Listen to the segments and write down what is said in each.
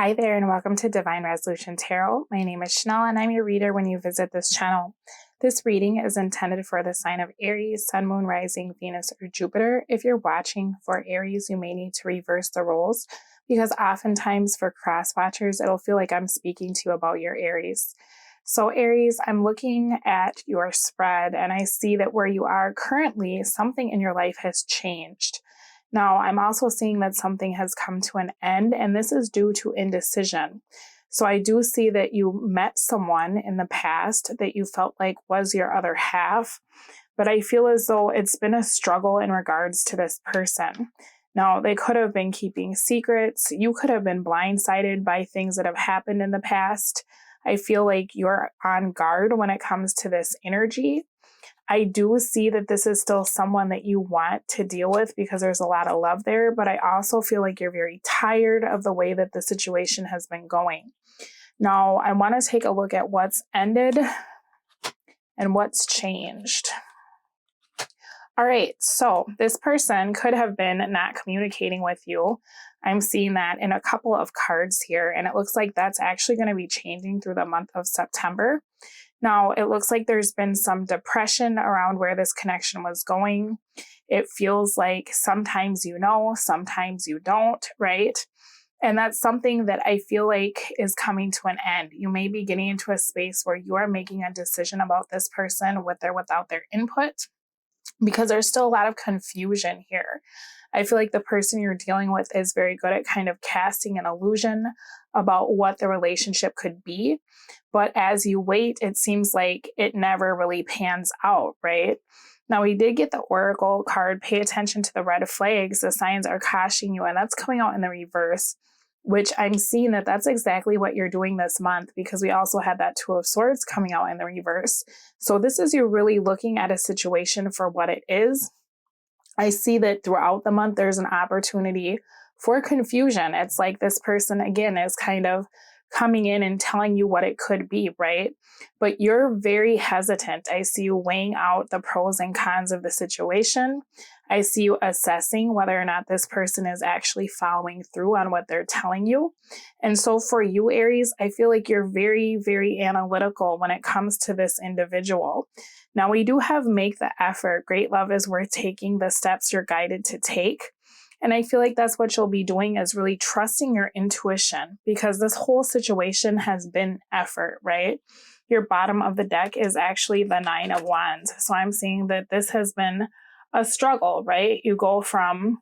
Hi there and welcome to Divine Resolution Tarot. My name is Chanel and I'm your reader when you visit this channel. This reading is intended for the sign of Aries, Sun, Moon, Rising, Venus, or Jupiter. If you're watching for Aries, you may need to reverse the roles because oftentimes for cross watchers, it'll feel like I'm speaking to you about your Aries. So Aries, I'm looking at your spread and I see that where you are currently, something in your life has changed. Now, I'm also seeing that something has come to an end, and this is due to indecision. So I do see that you met someone in the past that you felt like was your other half, but I feel as though it's been a struggle in regards to this person. Now, they could have been keeping secrets. You could have been blindsided by things that have happened in the past. I feel like you're on guard when it comes to this energy. I do see that this is still someone that you want to deal with because there's a lot of love there, but I also feel like you're very tired of the way that the situation has been going. Now, I want to take a look at what's ended and what's changed. All right, so this person could have been not communicating with you. I'm seeing that in a couple of cards here, and it looks like that's actually going to be changing through the month of September. Now, it looks like there's been some depression around where this connection was going. It feels like sometimes you know, sometimes you don't, right? And that's something that I feel like is coming to an end. You may be getting into a space where you are making a decision about this person with or without their input, because there's still a lot of confusion here. I feel like the person you're dealing with is very good at kind of casting an illusion about what the relationship could be. But as you wait, it seems like it never really pans out, right? Now, we did get the Oracle card. Pay attention to the red flags. The signs are cautioning you, and that's coming out in the reverse, which I'm seeing that that's exactly what you're doing this month, because we also had that Two of Swords coming out in the reverse. So this is you really looking at a situation for what it is. I see that throughout the month, there's an opportunity for confusion. It's like this person, again, is kind of coming in and telling you what it could be, right? But you're very hesitant. I see you weighing out the pros and cons of the situation. I see you assessing whether or not this person is actually following through on what they're telling you. And so for you, Aries, I feel like you're very, very analytical when it comes to this individual. Now, we do have make the effort. Great love is worth taking the steps you're guided to take. And I feel like that's what you'll be doing, is really trusting your intuition, because this whole situation has been effort, right? Your bottom of the deck is actually the Nine of Wands. So I'm seeing that this has been a struggle, right? You go from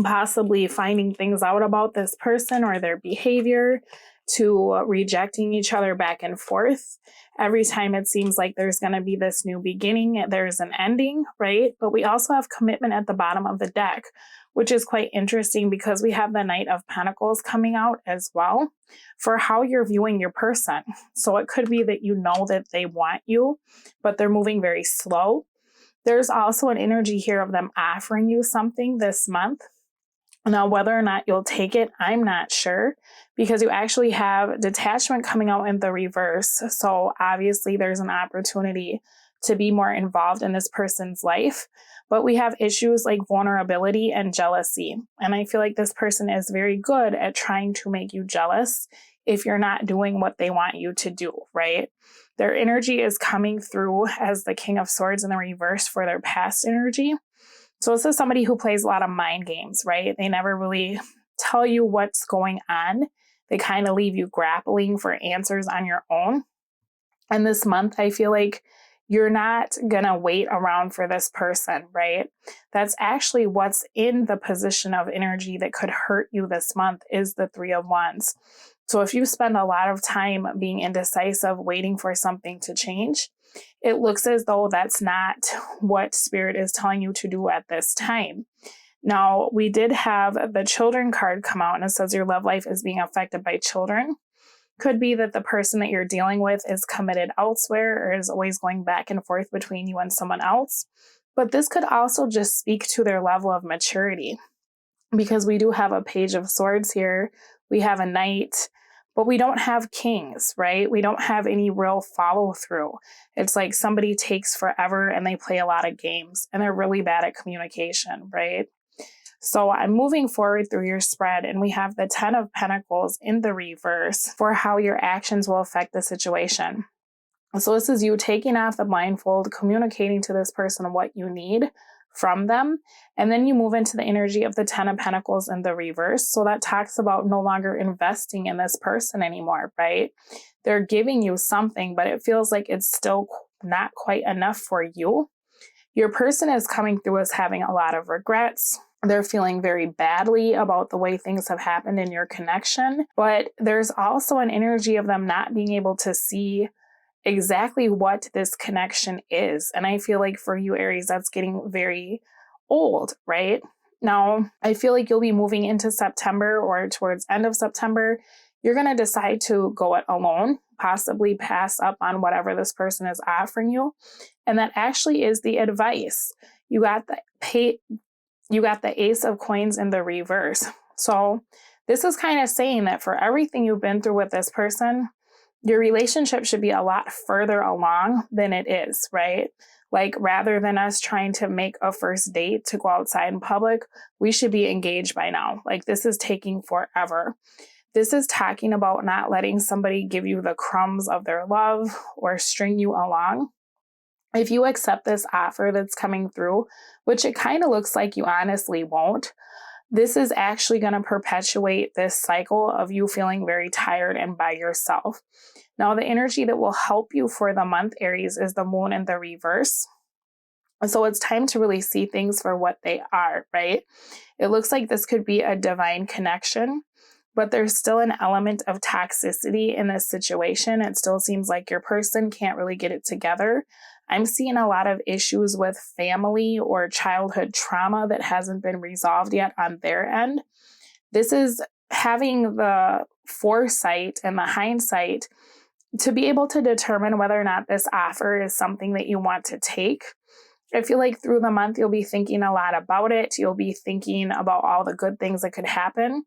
possibly finding things out about this person or their behavior to rejecting each other back and forth. Every time it seems like there's going to be this new beginning, there's an ending, right? But we also have commitment at the bottom of the deck, which is quite interesting because we have the Knight of Pentacles coming out as well for how you're viewing your person. So it could be that you know that they want you, but they're moving very slow. There's also an energy here of them offering you something this month. Now, whether or not you'll take it, I'm not sure, because you actually have detachment coming out in the reverse. So obviously there's an opportunity to be more involved in this person's life, but we have issues like vulnerability and jealousy. And I feel like this person is very good at trying to make you jealous if you're not doing what they want you to do, right? Their energy is coming through as the King of Swords in the reverse for their past energy. So this is somebody who plays a lot of mind games, right? They never really tell you what's going on. They kind of leave you grappling for answers on your own. And this month, I feel like you're not going to wait around for this person, right? That's actually what's in the position of energy that could hurt you this month, is the Three of Wands. So if you spend a lot of time being indecisive, waiting for something to change, it looks as though that's not what Spirit is telling you to do at this time. Now, we did have the Children card come out, and it says your love life is being affected by children. Could be that the person that you're dealing with is committed elsewhere or is always going back and forth between you and someone else. But this could also just speak to their level of maturity, because we do have a Page of Swords here. We have a Knight, but we don't have Kings, right? We don't have any real follow through. It's like somebody takes forever and they play a lot of games and they're really bad at communication, right? So I'm moving forward through your spread, and we have the 10 of Pentacles in the reverse for how your actions will affect the situation. So this is you taking off the blindfold, communicating to this person what you need from them, and then you move into the energy of the 10 of Pentacles in the reverse. So that talks about no longer investing in this person anymore, right? They're giving you something, but it feels like it's still not quite enough for you. Your person is coming through as having a lot of regrets. They're feeling very badly about the way things have happened in your connection, but there's also an energy of them not being able to see exactly what this connection is. And I feel like for you, Aries, that's getting very old, right? Now, I feel like you'll be moving into September or towards end of September. You're going to decide to go it alone, possibly pass up on whatever this person is offering you. And that actually is the advice. You got the Ace of Coins in the reverse. So this is kind of saying that for everything you've been through with this person, your relationship should be a lot further along than it is, right? Like, rather than us trying to make a first date to go outside in public, we should be engaged by now. Like, this is taking forever. This is talking about not letting somebody give you the crumbs of their love or string you along. If you accept this offer that's coming through, which it kind of looks like you honestly won't, this is actually going to perpetuate this cycle of you feeling very tired and by yourself. Now, the energy that will help you for the month, Aries, is the moon in the reverse. So it's time to really see things for what they are, right? It looks like this could be a divine connection, but there's still an element of toxicity in this situation. It still seems like your person can't really get it together. I'm seeing a lot of issues with family or childhood trauma that hasn't been resolved yet on their end. This is having the foresight and the hindsight to be able to determine whether or not this offer is something that you want to take. I feel like through the month, you'll be thinking a lot about it. You'll be thinking about all the good things that could happen.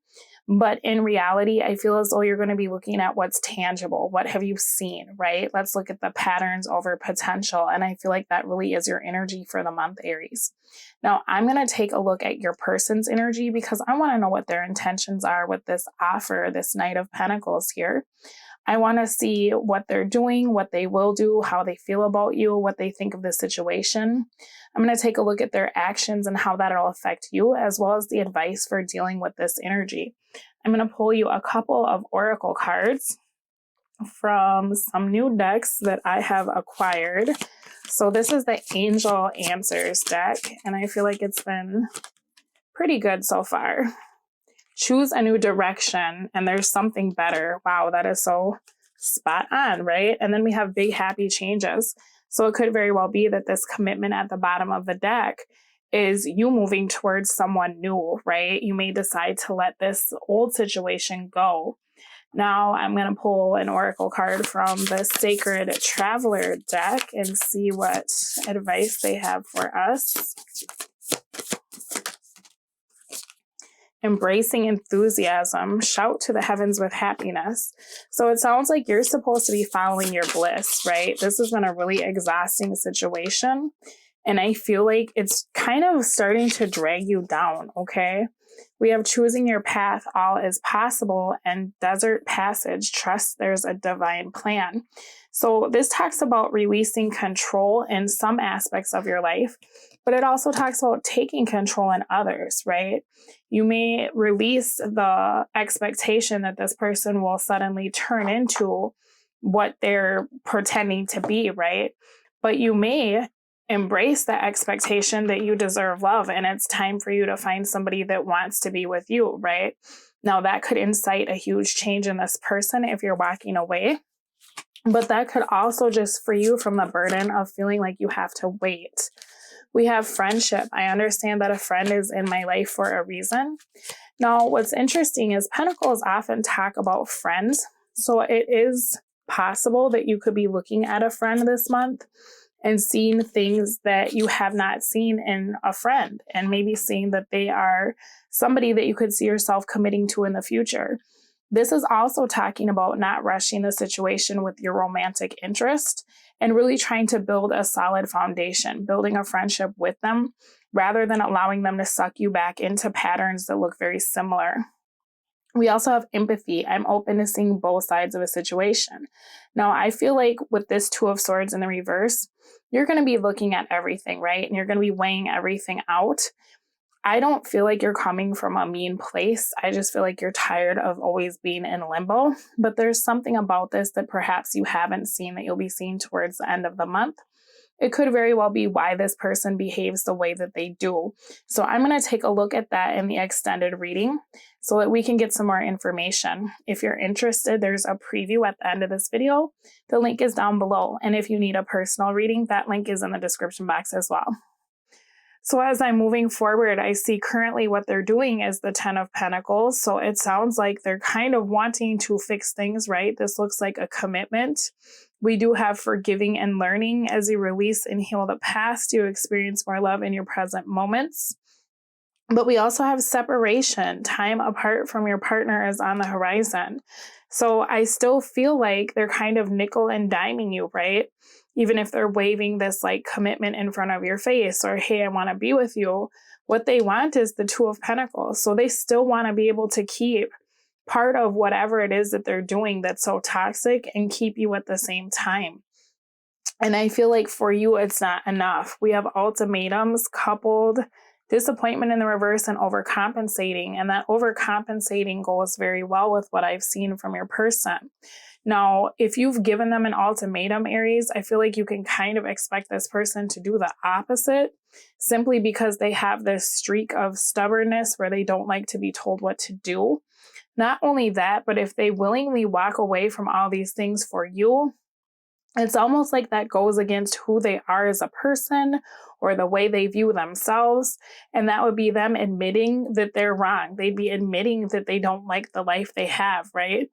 But in reality, I feel as though you're going to be looking at what's tangible. What have you seen, right? Let's look at the patterns over potential. And I feel like that really is your energy for the month, Aries. Now, I'm going to take a look at your person's energy because I want to know what their intentions are with this offer, this Knight of Pentacles here. I want to see what they're doing, what they will do, how they feel about you, what they think of the situation. I'm going to take a look at their actions and how that'll affect you, as well as the advice for dealing with this energy. I'm going to pull you a couple of oracle cards from some new decks that I have acquired. So this is the Angel Answers deck, and I feel like it's been pretty good so far. Choose a new direction, and there's something better. Wow, that is so spot on, right? And then we have big happy changes. So it could very well be that this commitment at the bottom of the deck is you moving towards someone new, right? You may decide to let this old situation go. Now I'm going to pull an oracle card from the Sacred Traveler deck and see what advice they have for us. Embracing enthusiasm, shout to the heavens with happiness. So it sounds like you're supposed to be following your bliss, right? This has been a really exhausting situation. And I feel like it's kind of starting to drag you down, okay? We have choosing your path, all is possible, and desert passage, trust there's a divine plan. So this talks about releasing control in some aspects of your life, but it also talks about taking control in others, right? You may release the expectation that this person will suddenly turn into what they're pretending to be, right? But you may embrace the expectation that you deserve love and it's time for you to find somebody that wants to be with you, right? Now that could incite a huge change in this person if you're walking away, but that could also just free you from the burden of feeling like you have to wait. We have friendship. I understand that a friend is in my life for a reason. Now, what's interesting is Pentacles often talk about friends. So it is possible that you could be looking at a friend this month and seeing things that you have not seen in a friend, and maybe seeing that they are somebody that you could see yourself committing to in the future. This is also talking about not rushing the situation with your romantic interest and really trying to build a solid foundation, building a friendship with them rather than allowing them to suck you back into patterns that look very similar. We also have empathy. I'm open to seeing both sides of a situation. Now, I feel like with this Two of Swords in the reverse, you're going to be looking at everything, right? And you're going to be weighing everything out. I don't feel like you're coming from a mean place. I just feel like you're tired of always being in limbo. But there's something about this that perhaps you haven't seen that you'll be seeing towards the end of the month. It could very well be why this person behaves the way that they do. So I'm going to take a look at that in the extended reading so that we can get some more information. If you're interested, there's a preview at the end of this video. The link is down below. And if you need a personal reading, that link is in the description box as well. So as I'm moving forward, I see currently what they're doing is the Ten of Pentacles. So it sounds like they're kind of wanting to fix things, right? This looks like a commitment. We do have forgiving and learning. As you release and heal the past, you experience more love in your present moments. But we also have separation. Time apart from your partner is on the horizon. So I still feel like they're kind of nickel and diming you, right? Even if they're waving this like commitment in front of your face or, hey, I want to be with you, what they want is the Two of Pentacles. So they still want to be able to keep part of whatever it is that they're doing that's so toxic and keep you at the same time. And I feel like for you, it's not enough. We have ultimatums coupled, disappointment in the reverse, and overcompensating. And that overcompensating goes very well with what I've seen from your person. Now, if you've given them an ultimatum, Aries, I feel like you can kind of expect this person to do the opposite simply because they have this streak of stubbornness where they don't like to be told what to do. Not only that, but if they willingly walk away from all these things for you, it's almost like that goes against who they are as a person or the way they view themselves. And that would be them admitting that they're wrong. They'd be admitting that they don't like the life they have, right?